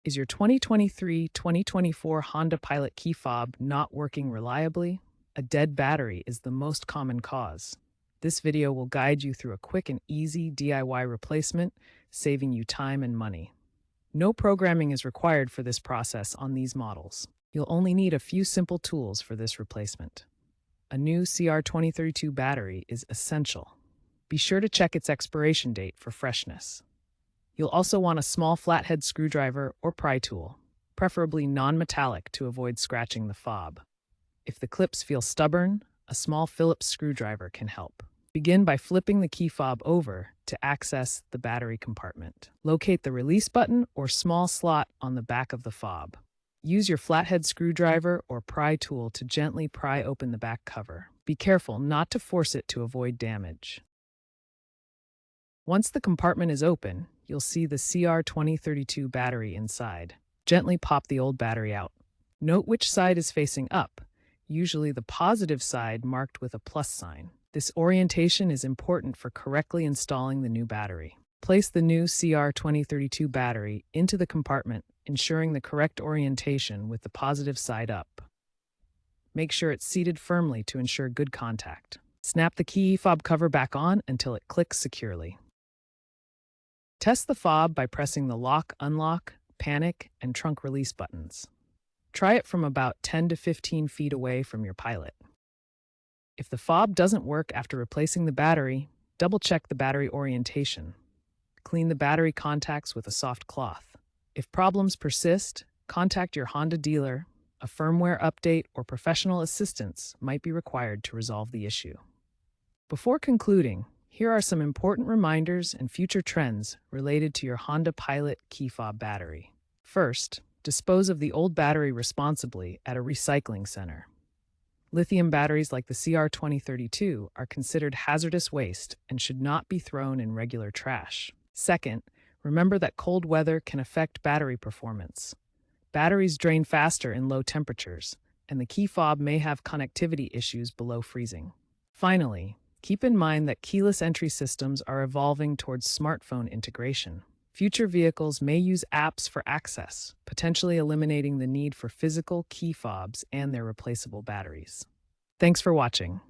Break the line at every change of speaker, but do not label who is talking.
Is your 2023-2024 Honda Pilot key fob not working reliably? A dead battery is the most common cause. This video will guide you through a quick and easy DIY replacement, saving you time and money. No programming is required for this process on these models. You'll only need a few simple tools for this replacement. A new CR2032 battery is essential. Be sure to check its expiration date for freshness. You'll also want a small flathead screwdriver or pry tool, preferably non-metallic to avoid scratching the fob. If the clips feel stubborn, a small Phillips screwdriver can help. Begin by flipping the key fob over to access the battery compartment. Locate the release button or small slot on the back of the fob. Use your flathead screwdriver or pry tool to gently pry open the back cover. Be careful not to force it to avoid damage. Once the compartment is open, you'll see the CR2032 battery inside. Gently pop the old battery out. Note which side is facing up, usually the positive side marked with a plus sign. This orientation is important for correctly installing the new battery. Place the new CR2032 battery into the compartment, ensuring the correct orientation with the positive side up. Make sure it's seated firmly to ensure good contact. Snap the key fob cover back on until it clicks securely. Test the fob by pressing the lock, unlock, panic, and trunk release buttons. Try it from about 10 to 15 feet away from your Pilot. If the fob doesn't work after replacing the battery, double-check the battery orientation. Clean the battery contacts with a soft cloth. If problems persist, contact your Honda dealer. A firmware update or professional assistance might be required to resolve the issue. Before concluding, here are some important reminders and future trends related to your Honda Pilot key fob battery. First, dispose of the old battery responsibly at a recycling center. Lithium batteries like the CR2032 are considered hazardous waste and should not be thrown in regular trash. Second, remember that cold weather can affect battery performance. Batteries drain faster in low temperatures, and the key fob may have connectivity issues below freezing. Finally, keep in mind that keyless entry systems are evolving towards smartphone integration. Future vehicles may use apps for access, potentially eliminating the need for physical key fobs and their replaceable batteries. Thanks for watching.